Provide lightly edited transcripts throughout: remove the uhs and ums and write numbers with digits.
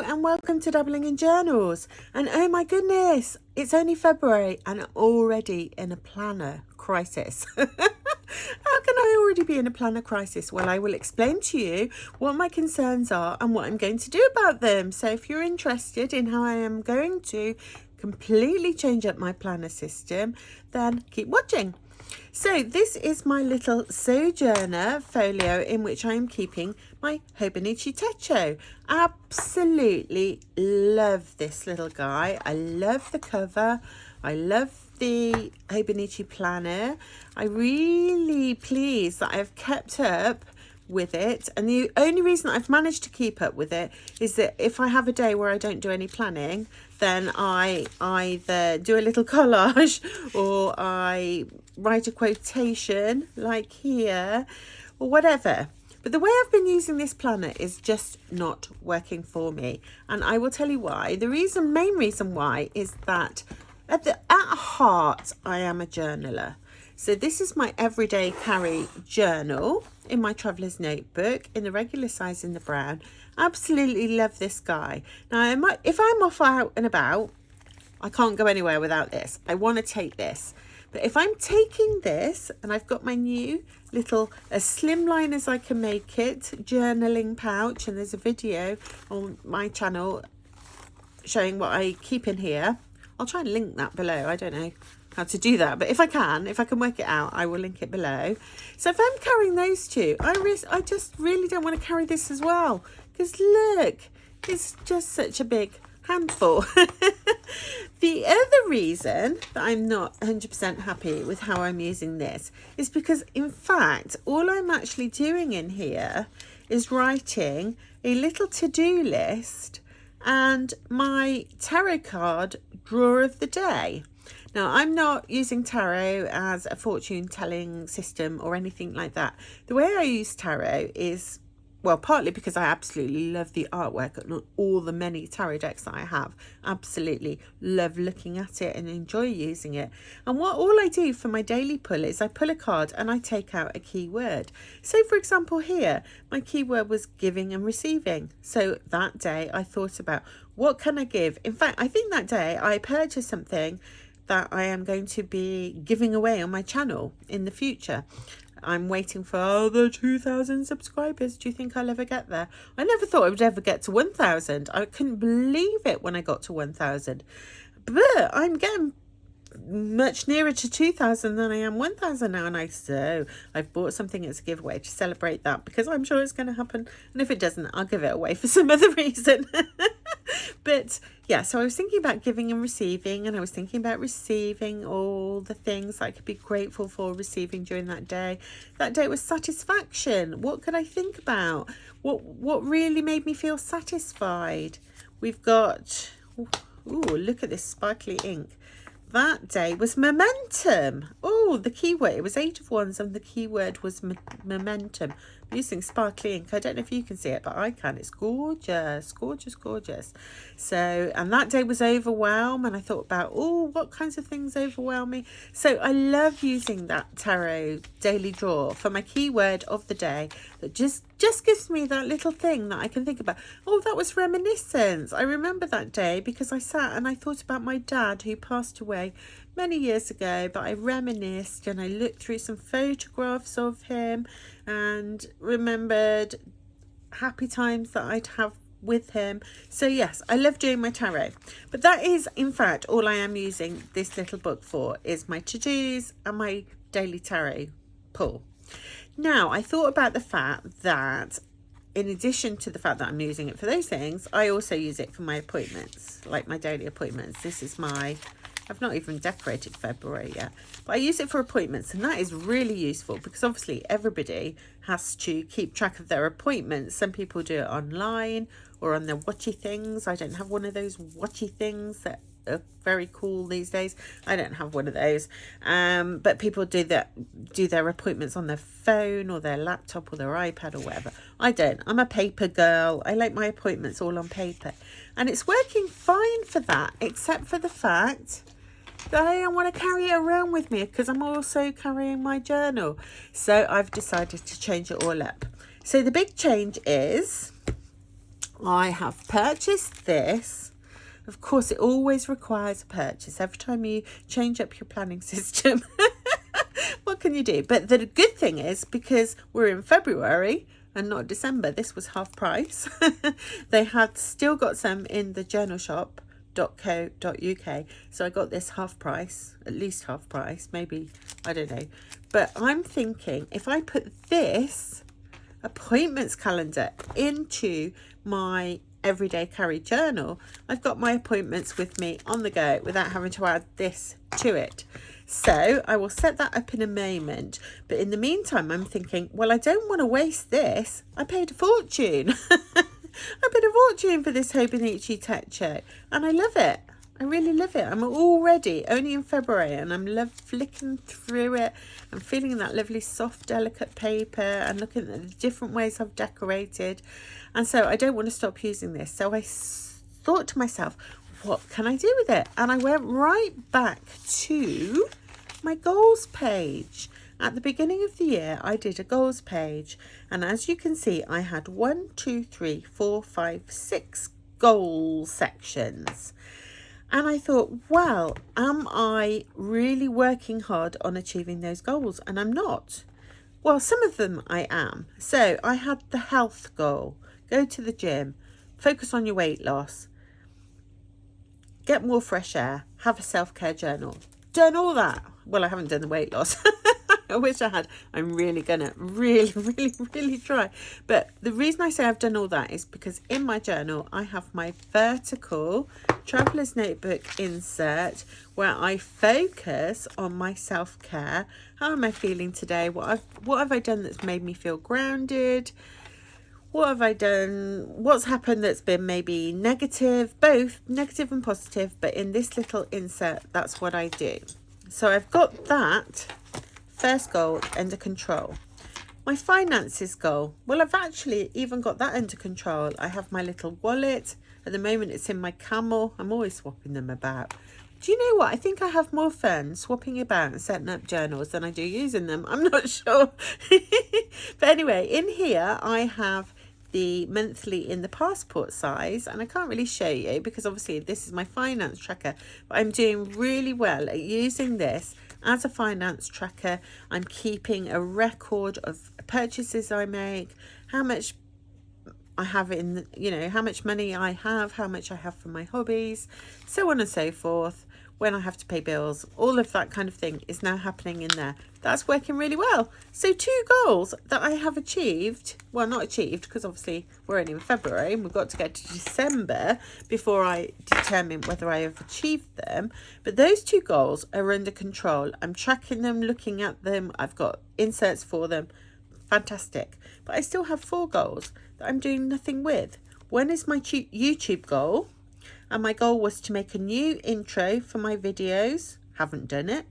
and welcome to Dabbling in Journals. And oh my goodness, it's only February and I'm already in a planner crisis. How can I already be in a planner crisis? Well, I will explain to you what my concerns are and what I'm going to do about them. So if you're interested in how I am going to completely change up my planner system, then keep watching. So this is my little Sojourner folio in which I am keeping my Hobonichi Techo. Absolutely love this little guy. I love the cover. I love the Hobonichi planner. I'm really pleased that I've kept up with it, and the only reason I've managed to keep up with it is that if I have a day where I don't do any planning, then I either do a little collage or I write a quotation like here or whatever. But the way I've been using this planner is just not working for me, and I will tell you why. The main reason why is that at heart I am a journaler. So this is my everyday carry journal in my traveller's notebook in the regular size in the brown. Absolutely love this guy. Now, if I'm off out and about, I can't go anywhere without this. I want to take this. But if I'm taking this and I've got my new little, as slimline as I can make it, journaling pouch, and there's a video on my channel showing what I keep in here. I'll try and link that below. I don't know how to do that, but if I can work it out, I will link it below. So if I'm carrying those two, I just really don't want to carry this as well, because look, it's just such a big handful. The other reason that I'm not 100% happy with how I'm using this is because, in fact, all I'm actually doing in here is writing a little to-do list and my tarot card drawer of the day. Now, I'm not using tarot as a fortune telling system or anything like that. The way I use tarot is, well, partly because I absolutely love the artwork and all the many tarot decks that I have. Absolutely love looking at it and enjoy using it. And all I do for my daily pull is I pull a card and I take out a keyword. So, for example, here, my keyword was giving and receiving. So that day I thought about, what can I give? In fact, I think that day I purchased something that I am going to be giving away on my channel in the future. I'm waiting for the 2,000 subscribers. Do you think I'll ever get there? I never thought I would ever get to 1,000. I couldn't believe it when I got to 1,000. But I'm getting much nearer to 2,000 than I am 1,000 now, and I've bought something as a giveaway to celebrate that, because I'm sure it's going to happen, and if it doesn't, I'll give it away for some other reason. But yeah, so I was thinking about giving and receiving, and I was thinking about receiving all the things I could be grateful for receiving during that day. That day was satisfaction. What could I think about? What really made me feel satisfied? We've got, ooh, look at this sparkly ink. That day was momentum. Oh, the keyword, it was 8 of Wands and the keyword was momentum. I'm using sparkly ink. I don't know if you can see it, but I can. It's gorgeous, gorgeous, gorgeous. So, and that day was overwhelm, and I thought about, what kinds of things overwhelm me? So I love using that tarot daily drawer for my keyword of the day that just gives me that little thing that I can think about. Oh, that was reminiscence. I remember that day because I sat and I thought about my dad who passed away many years ago, but I reminisced and I looked through some photographs of him and remembered happy times that I'd have with him. So yes, I love doing my tarot, but that is in fact all I am using this little book for, is my to-dos and my daily tarot pull. Now, I thought about the fact that in addition to the fact that I'm using it for those things, I also use it for my appointments, like my daily appointments. This is I've not even decorated February yet, but I use it for appointments, and that is really useful because obviously everybody has to keep track of their appointments. Some people do it online or on their watchy things. I don't have one of those watchy things that are very cool these days. I don't have one of those, but people do their appointments on their phone or their laptop or their iPad or whatever. I don't. I'm a paper girl. I like my appointments all on paper, and it's working fine for that, except for the fact that I don't want to carry it around with me because I'm also carrying my journal. So I've decided to change it all up. So the big change is I have purchased this. Of course, it always requires a purchase every time you change up your planning system. What can you do? But the good thing is, because we're in February and not December, this was half price. They had still got some in the journal shop.co.uk. So I got this half price, at least half price, maybe, I don't know. But I'm thinking if I put this appointments calendar into my everyday carry journal, I've got my appointments with me on the go without having to add this to it. So I will set that up in a moment. But in the meantime, I'm thinking, well, I don't want to waste this. I paid a fortune. I paid a fortune for this Hobonichi tech show, and I love it. I really love it. I'm already only in February, and I'm flicking through it. I'm feeling that lovely soft, delicate paper and looking at the different ways I've decorated. And so I don't want to stop using this. So I thought to myself, what can I do with it? And I went right back to my goals page. At the beginning of the year, I did a goals page. And as you can see, I had 1, 2, 3, 4, 5, 6 goal sections. And I thought, well, am I really working hard on achieving those goals? And I'm not. Well, some of them I am. So I had the health goal. Go to the gym. Focus on your weight loss. Get more fresh air. Have a self-care journal. Done all that. Well, I haven't done the weight loss. I wish I had. I'm really gonna really try. But the reason I say I've done all that is because in my journal I have my vertical traveler's notebook insert where I focus on my self-care. How am I feeling today? What have I done that's made me feel grounded? What have I done? What's happened that's been maybe negative? Both negative and positive, but in this little insert, that's what I do. So I've got that first goal under control. My finances goal, well, I've actually even got that under control. I have my little wallet. At the moment, it's in my Camel. I'm always swapping them about. Do you know what? I think I have more fun swapping about and setting up journals than I do using them. I'm not sure. But anyway, in here, I have the monthly in the passport size, and I can't really show you because obviously this is my finance tracker, but I'm doing really well at using this as a finance tracker. I'm keeping a record of purchases I make, how much I have in, how much money I have, how much I have for my hobbies, so on and so forth. When I have to pay bills, all of that kind of thing is now happening in there. That's working really well. So 2 goals that I have achieved, well, not achieved because obviously we're only in February and we've got to get to December before I determine whether I have achieved them. But those 2 goals are under control. I'm tracking them, looking at them. I've got inserts for them. Fantastic. But I still have 4 goals that I'm doing nothing with. One is my YouTube goal. And my goal was to make a new intro for my videos. Haven't done it.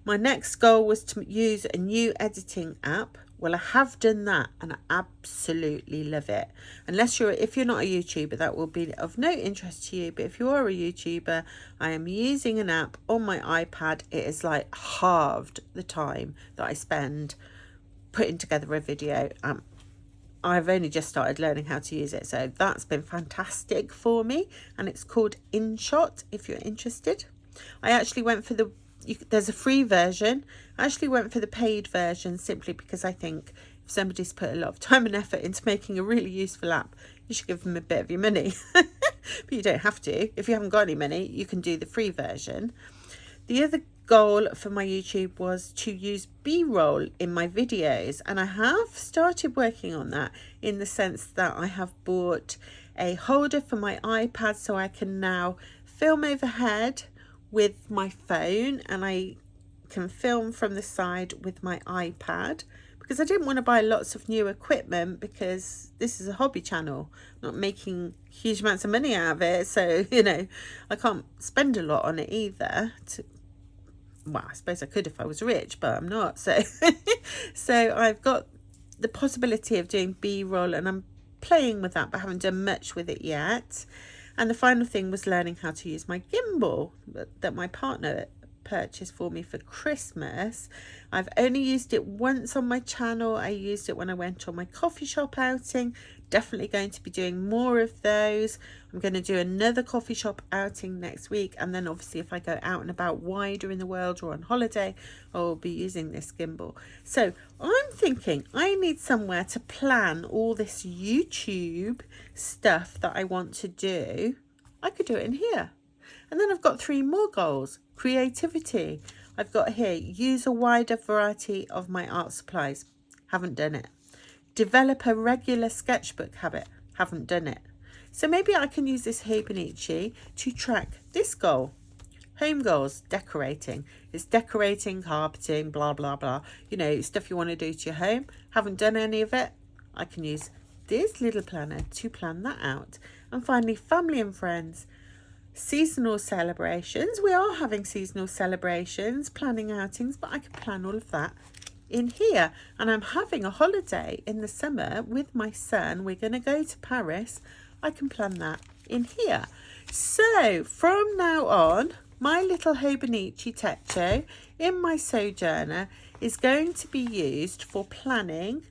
My next goal was to use a new editing app. Well, I have done that and I absolutely love it. If you're not a YouTuber, that will be of no interest to you. But if you are a YouTuber, I am using an app on my iPad. It is like halved the time that I spend putting together a video. I've only just started learning how to use it, so that's been fantastic for me, and it's called InShot if you're interested. I actually went for there's a free version. I actually went for the paid version simply because I think if somebody's put a lot of time and effort into making a really useful app, you should give them a bit of your money. But you don't have to. If you haven't got any money, you can do the free version. The other goal for my YouTube was to use B-roll in my videos, and I have started working on that in the sense that I have bought a holder for my iPad so I can now film overhead with my phone and I can film from the side with my iPad, because I didn't want to buy lots of new equipment because this is a hobby channel, not making huge amounts of money out of it, so I can't spend a lot on it either. Well, I suppose I could if I was rich, but I'm not. So I've got the possibility of doing B-roll and I'm playing with that, but haven't done much with it yet. And the final thing was learning how to use my gimbal that my partner purchased for me for Christmas. I've only used it once on my channel. I used it when I went on my coffee shop outing. definitely going to be doing more of those. I'm going to do another coffee shop outing next week, and then obviously if I go out and about wider in the world or on holiday, I will be using this gimbal. So I'm thinking I need somewhere to plan all this YouTube stuff that I want to do. I could do it in here. And then I've got 3 more goals. Creativity. I've got here, use a wider variety of my art supplies. Haven't done it. Develop a regular sketchbook habit. Haven't done it. So maybe I can use this Hobonichi to track this goal. Home goals, decorating. It's decorating, carpeting, blah, blah, blah. You know, stuff you want to do to your home. Haven't done any of it. I can use this little planner to plan that out. And finally, family and friends. Seasonal celebrations. We are having seasonal celebrations, planning outings, but I can plan all of that in here. And I'm having a holiday in the summer with my son. We're going to go to Paris. I can plan that in here. So from now on, my little Hobonichi Techo in my Sojourner is going to be used for planning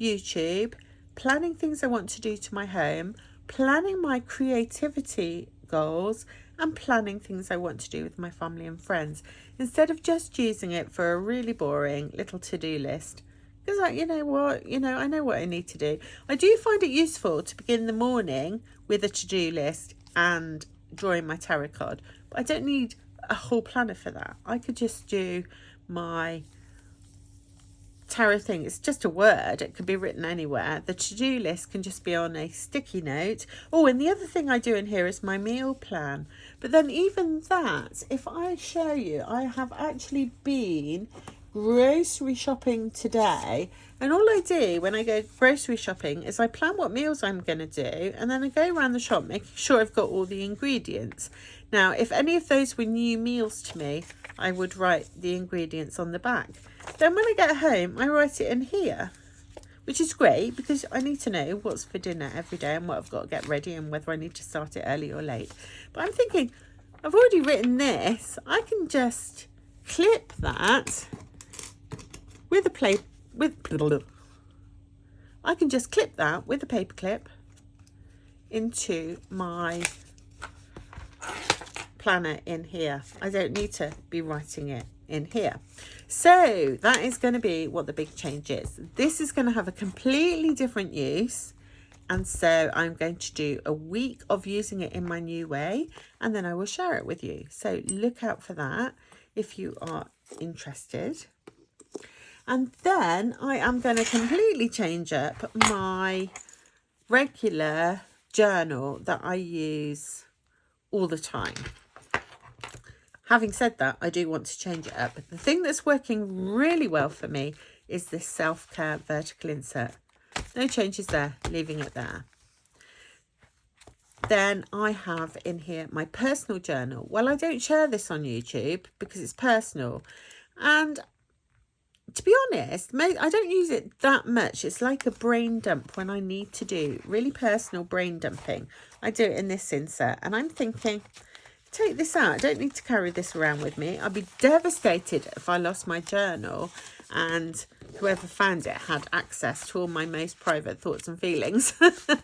YouTube, planning things I want to do to my home, planning my creativity goals, and planning things I want to do with my family and friends, instead of just using it for a really boring little to-do list. Because I know what I need to do. I do find it useful to begin the morning with a to-do list and drawing my tarot card, but I don't need a whole planner for that. I could just do my tarot thing. It's just a word. It could be written anywhere. The to-do list can just be on a sticky note. Oh, and the other thing I do in here is my meal plan. But then even that, if I show you, I have actually been grocery shopping today, and all I do when I go grocery shopping is I plan what meals I'm going to do, and then I go around the shop making sure I've got all the ingredients. Now, if any of those were new meals to me, I would write the ingredients on the back. Then when I get home, I write it in here, which is great because I need to know what's for dinner every day and what I've got to get ready and whether I need to start it early or late. But I'm thinking, I've already written this. I can just clip that with a I can just clip that with a paper clip into my planner in here. I don't need to be writing it in here. So that is going to be what the big change is. This is going to have a completely different use, and so I'm going to do a week of using it in my new way, and then I will share it with you. So look out for that if you are interested. And then I am going to completely change up my regular journal that I use all the time. Having said that, I do want to change it up. But the thing that's working really well for me is this self-care vertical insert. No changes there, leaving it there. Then I have in here my personal journal. Well, I don't share this on YouTube because it's personal. And to be honest, I don't use it that much. It's like a brain dump when I need to do really personal brain dumping. I do it in this insert, and I'm thinking, take this out. I don't need to carry this around with me. I'd be devastated if I lost my journal and whoever found it had access to all my most private thoughts and feelings.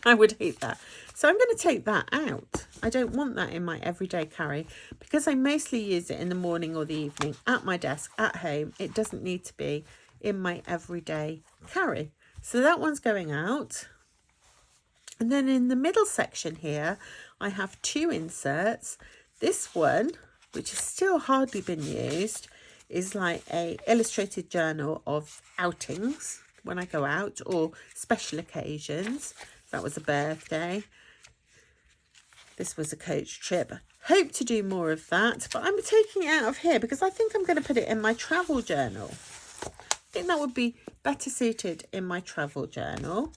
I would hate that. So I'm going to take that out. I don't want that in my everyday carry because I mostly use it in the morning or the evening at my desk at home. It doesn't need to be in my everyday carry. So that one's going out. And then in the middle section here, I have 2 inserts. This one, which has still hardly been used, is like a illustrated journal of outings when I go out or special occasions. That was a birthday. This was a coach trip. Hope to do more of that, but I'm taking it out of here because I think I'm going to put it in my travel journal. I think that would be better suited in my travel journal.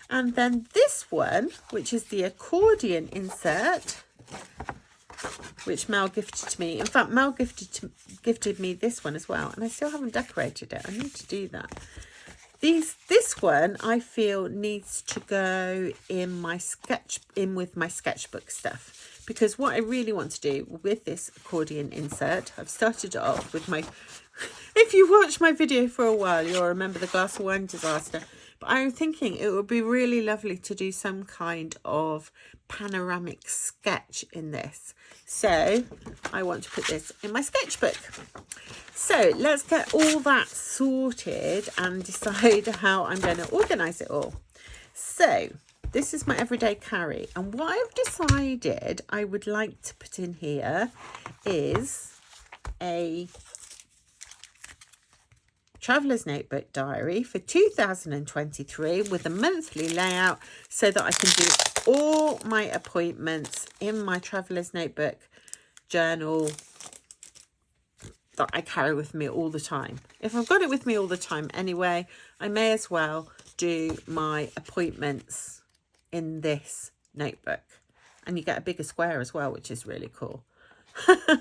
And then this one, which is the accordion insert, which Mel gifted to me. In fact, Mel gifted me this one as well, and I still haven't decorated it. I need to do that. This one I feel needs to go in with my sketchbook stuff, because what I really want to do with this accordion insert, I've started it off with my, if you watch my video for a while, you'll remember the glass of wine disaster, But I'm thinking it would be really lovely to do some kind of panoramic sketch in this. So I want to put this in my sketchbook. So let's get all that sorted and decide how I'm going to organise it all. So this is my everyday carry, and what I've decided I would like to put in here is a Traveller's Notebook diary for 2023 with a monthly layout so that I can do all my appointments in my Traveller's Notebook journal that I carry with me all the time. If I've got it with me all the time anyway, I may as well do my appointments in this notebook. And you get a bigger square as well, which is really cool.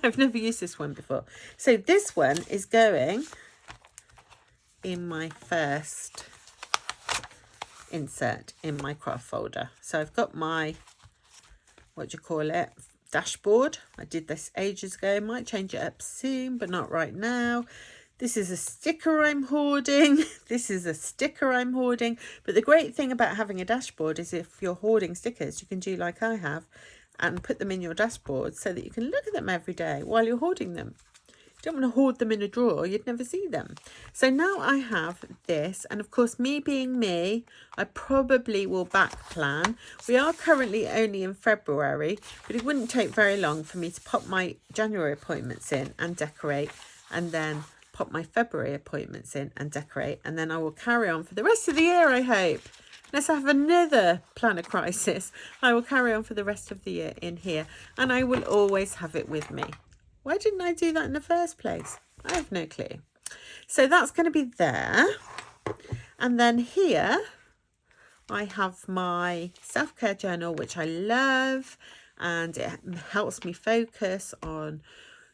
I've never used this one before. So this one is going in my first insert in my craft folder. So I've got my, what do you call it, dashboard. I did this ages ago, might change it up soon, but not right now. This is a sticker I'm hoarding. This is a sticker I'm hoarding. But the great thing about having a dashboard is if you're hoarding stickers, you can do like I have and put them in your dashboard so that you can look at them every day while you're hoarding them. You don't want to hoard them in a drawer, you'd never see them. So now I have this, and of course, me being me, I probably will back plan. We are currently only in February, but it wouldn't take very long for me to pop my January appointments in and decorate, and then pop my February appointments in and decorate, and then I will carry on for the rest of the year, I hope. Unless I have another planner crisis, I will carry on for the rest of the year in here, and I will always have it with me. Why didn't I do that in the first place? I have no clue. So that's going to be there. And then here I have my self-care journal, which I love. And it helps me focus on,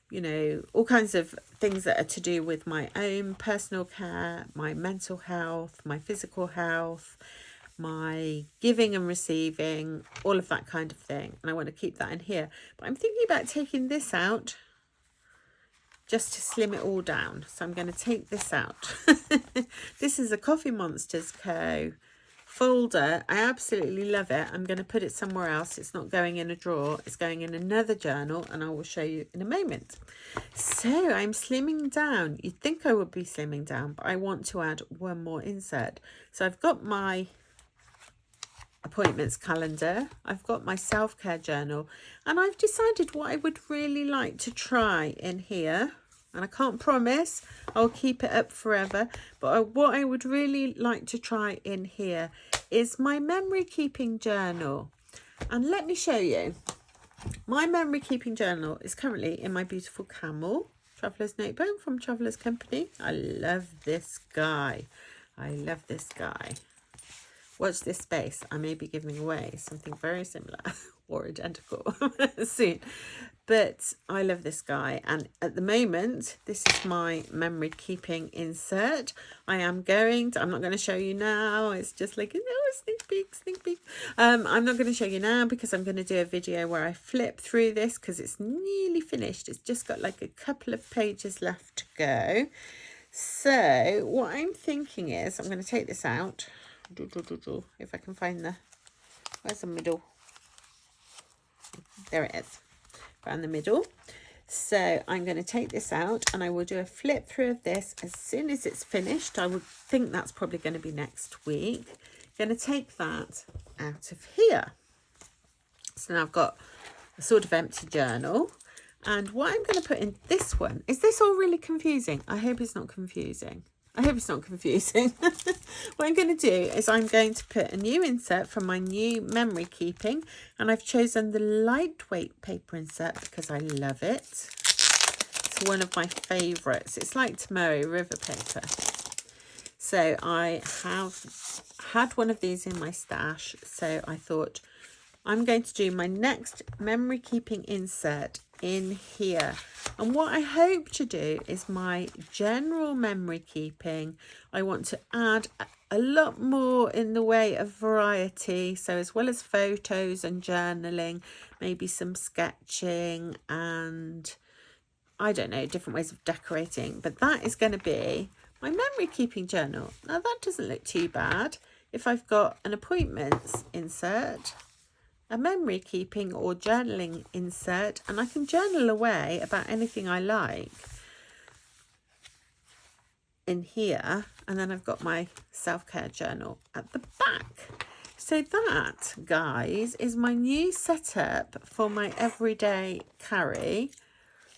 you know, all kinds of things that are to do with my own personal care, my mental health, my physical health, my giving and receiving, all of that kind of thing. And I want to keep that in here. But I'm thinking about taking this out just to slim it all down. So I'm going to take this out. This is a Coffee Monsters Co. folder. I absolutely love it. I'm going to put it somewhere else. It's not going in a drawer. It's going in another journal, and I will show you in a moment. So I'm slimming down. You'd think I would be slimming down, but I want to add one more insert. So I've got my appointments calendar, I've got my self-care journal, and I've decided what I would really like to try in here, and I can't promise I'll keep it up forever, but what I would really like to try in here is my memory keeping journal. And let me show you. My memory keeping journal is currently in my beautiful camel Traveller's Notebook from Traveller's Company. I love this guy. I love this guy. Watch this space. I may be giving away something very similar or identical soon. But I love this guy. And at the moment, this is my memory keeping insert. I'm not going to show you now. It's just like, no, sneak peek, sneak peek. I'm not going to show you now because I'm going to do a video where I flip through this because it's nearly finished. It's just got like a couple of pages left to go. So what I'm thinking is I'm going to take this out. If I can find where's the middle? There it is, around the middle. So I'm going to take this out and I will do a flip through of this as soon as it's finished. I would think that's probably going to be next week. Going to take that out of here. So now I've got a sort of empty journal. And what I'm going to put in this one, is this all really confusing? I hope it's not confusing. What I'm going to do is I'm going to put a new insert from my new memory keeping, and I've chosen the lightweight paper insert because I love it. It's one of my favourites. It's like Tomoe River paper. So I have had one of these in my stash, so I thought I'm going to do my next memory keeping insert in here. And what I hope to do is my general memory keeping. I want to add a lot more in the way of variety. So as well as photos and journaling, maybe some sketching and I don't know, different ways of decorating. But that is going to be my memory keeping journal. Now that doesn't look too bad. if I've got an appointments insert, a memory keeping or journaling insert, and I can journal away about anything I like in here. And then I've got my self-care journal at the back. So that, guys, is my new setup for my everyday carry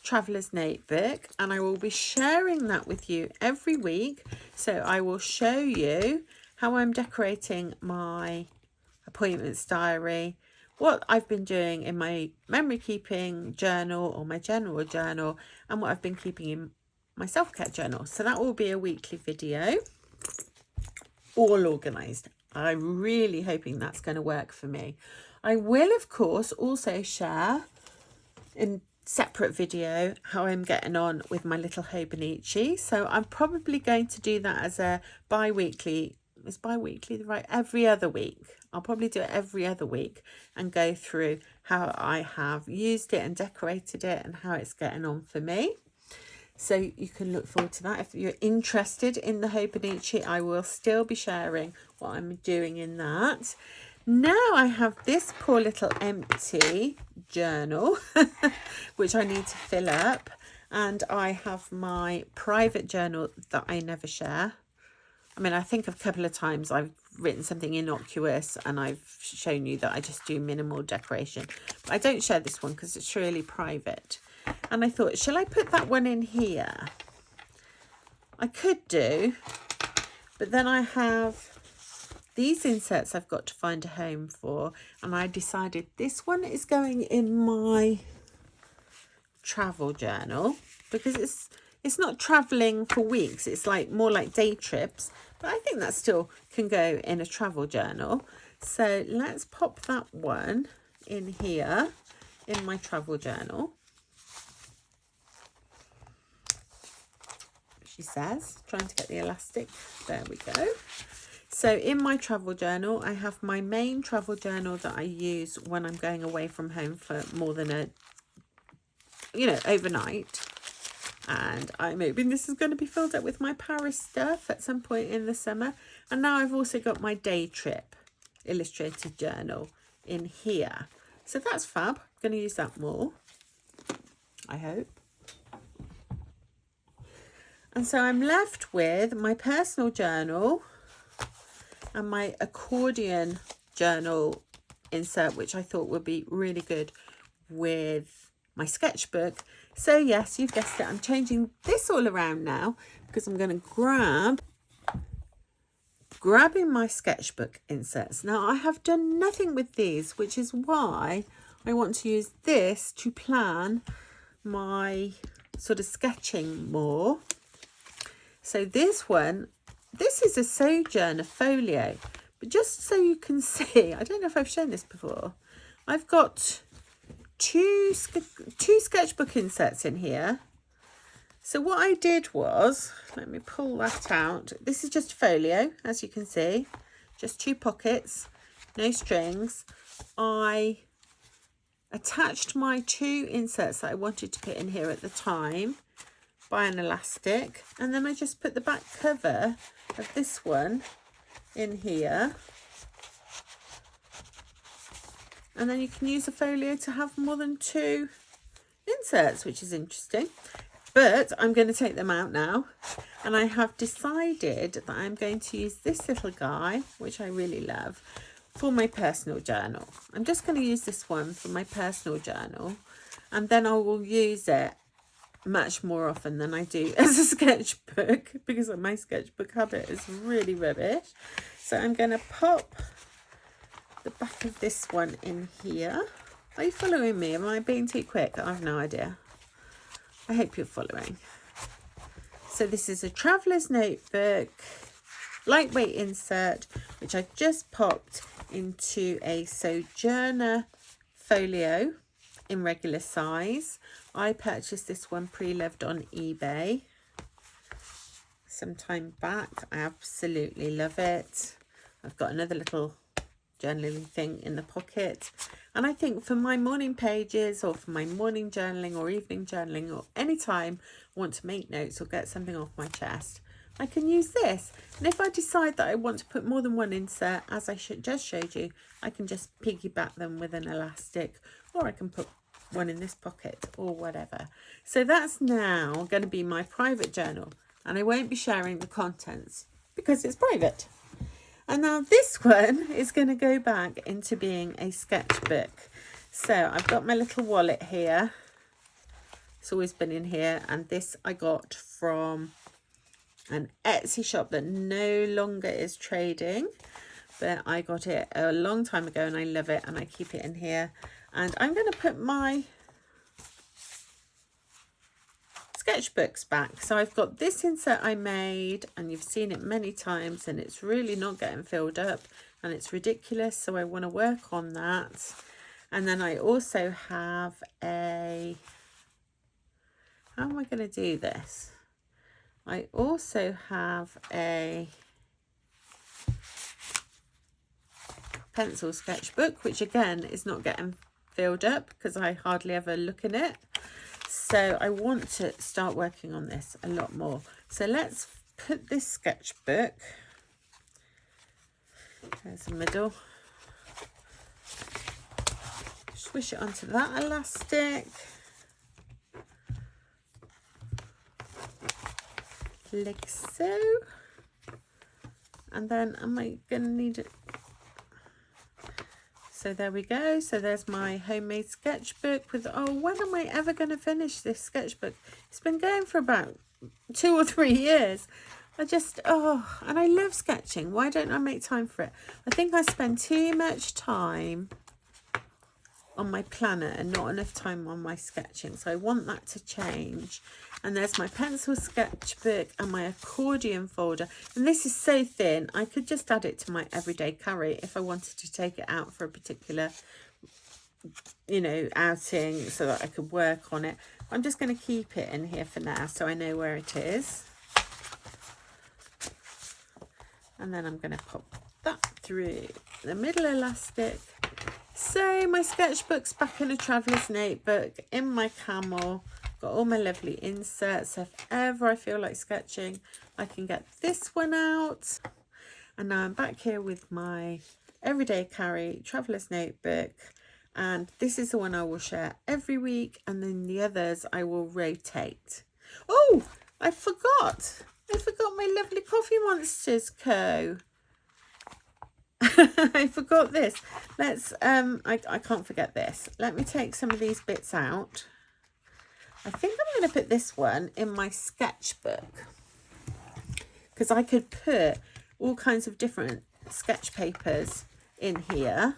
traveler's notebook, and I will be sharing that with you every week. So I will show you how I'm decorating my appointments diary, what I've been doing in my memory keeping journal or my general journal, and what I've been keeping in my self-care journal. So that will be a weekly video, all organized. I'm really hoping that's going to work for me. I will, of course, also share in separate video how I'm getting on with my little Hobonichi. So I'm probably going to do that as a bi-weekly. Is bi-weekly the right? Every other week. I'll probably do it every other week and go through how I have used it and decorated it and how it's getting on for me. So you can look forward to that. If you're interested in the Hobonichi, I will still be sharing what I'm doing in that. Now I have this poor little empty journal, which I need to fill up. And I have my private journal that I never share. I mean, I think a couple of times I've written something innocuous and I've shown you that I just do minimal decoration. But I don't share this one because it's really private. And I thought, shall I put that one in here? I could do, but then I have these inserts I've got to find a home for. And I decided this one is going in my travel journal because it's not traveling for weeks. It's like more like day trips, but I think that still can go in a travel journal. So let's pop that one in here in my travel journal. She says, trying to get the elastic. There we go. So in my travel journal, I have my main travel journal that I use when I'm going away from home for more than overnight. And I'm hoping this is going to be filled up with my Paris stuff at some point in the summer. And now I've also got my day trip illustrated journal in here. So that's fab. I'm going to use that more, I hope. And so I'm left with my personal journal and my accordion journal insert, which I thought would be really good with my sketchbook. So yes, you've guessed it, I'm changing this all around now because I'm going to grabbing my sketchbook inserts. Now I have done nothing with these, which is why I want to use this to plan my sort of sketching more. So this is a Sojourner folio, but just so you can see, I don't know if I've shown this before, I've got two sketchbook inserts in here. So what I did was, let me pull that out. This is just a folio, as you can see, just two pockets, no strings. I attached my two inserts that I wanted to put in here at the time by an elastic, and then I just put the back cover of this one in here. And then you can use a folio to have more than two inserts, which is interesting. But I'm going to take them out now. And I have decided that I'm going to use this little guy, which I really love, for my personal journal. I'm just going to use this one for my personal journal. And then I will use it much more often than I do as a sketchbook, because my sketchbook habit is really rubbish. So I'm going to pop the back of this one in here. Are you following me? Am I being too quick? I have no idea. I hope you're following. So this is a traveller's notebook, lightweight insert, which I just popped into a Sojourner folio in regular size. I purchased this one pre-loved on eBay some time back. I absolutely love it. I've got another little journaling thing in the pocket, and I think for my morning pages or for my morning journaling or evening journaling or any time I want to make notes or get something off my chest, I can use this. And if I decide that I want to put more than one insert, as I just showed you, I can just piggyback them with an elastic, or I can put one in this pocket or whatever. So that's now going to be my private journal, and I won't be sharing the contents because it's private. And now this one is going to go back into being a sketchbook. So I've got my little wallet here. It's always been in here, and this I got from an Etsy shop that no longer is trading, but I got it a long time ago and I love it, and I keep it in here. And I'm going to put my sketchbooks back. So I've got this insert I made, and you've seen it many times, and it's really not getting filled up and it's ridiculous, so I want to work on that. And then I also have a, how am I going to do this? I also have a pencil sketchbook, which again is not getting filled up because I hardly ever look in it. So I want to start working on this a lot more. So let's put this sketchbook, there's the middle, swish it onto that elastic, like so, and then am I going to need it? So there we go. So there's my homemade sketchbook with, oh, when am I ever going to finish this sketchbook? It's been going for about 2 or 3 years. I just, oh, and I love sketching. Why don't I make time for it? I think I spend too much time on my planner and not enough time on my sketching. So I want that to change. And there's my pencil sketchbook and my accordion folder. And this is so thin, I could just add it to my everyday carry if I wanted to take it out for a particular, you know, outing, so that I could work on it. I'm just going to keep it in here for now so I know where it is. And then I'm going to pop that through the middle elastic. So my sketchbook's back in a traveller's notebook in my camel. Got all my lovely inserts. So if ever I feel like sketching, I can get this one out. And now I'm back here with my everyday carry traveller's notebook. And this is the one I will share every week. And then the others I will rotate. Oh, I forgot. I forgot my lovely Coffee Monsters Co. I forgot this. Let's I can't forget this. Let me take some of these bits out. I think I'm going to put this one in my sketchbook, because I could put all kinds of different sketch papers in here,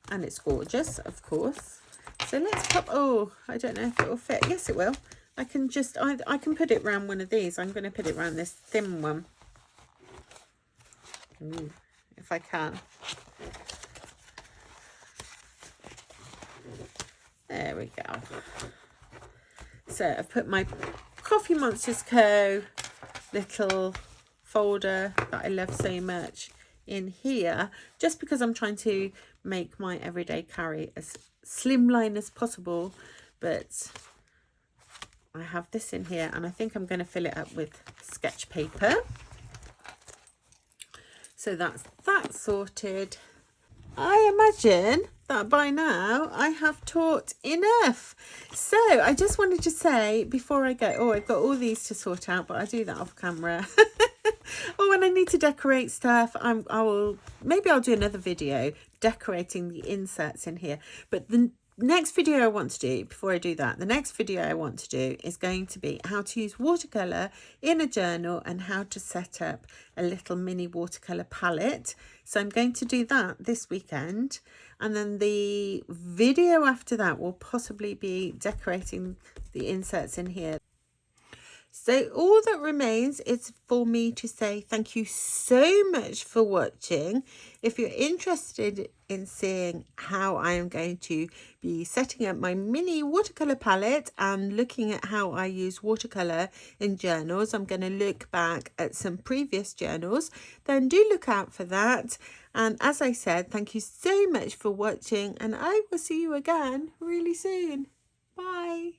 and it's gorgeous, of course. So let's pop, oh, I don't know if it will fit. Yes, it will. I can just, I can put it around one of these. I'm going to put it around this thin one. Ooh, if I can. There we go. So I've put my Coffee Monsters Co. little folder that I love so much in here, just because I'm trying to make my everyday carry as slimline as possible. But I have this in here, and I think I'm going to fill it up with sketch paper. So that's that sorted. I imagine that by now I have taught enough. So I just wanted to say before I go, oh, I've got all these to sort out, but I do that off camera. Oh, when I need to decorate stuff, maybe I'll do another video decorating the inserts in here. But the next video I want to do, before I do that, the next video I want to do is going to be how to use watercolour in a journal and how to set up a little mini watercolour palette. So I'm going to do that this weekend, and then the video after that will possibly be decorating the inserts in here. So all that remains is for me to say thank you so much for watching. If you're interested in seeing how I am going to be setting up my mini watercolour palette and looking at how I use watercolour in journals, I'm going to look back at some previous journals, then do look out for that. And as I said, thank you so much for watching, and I will see you again really soon. Bye.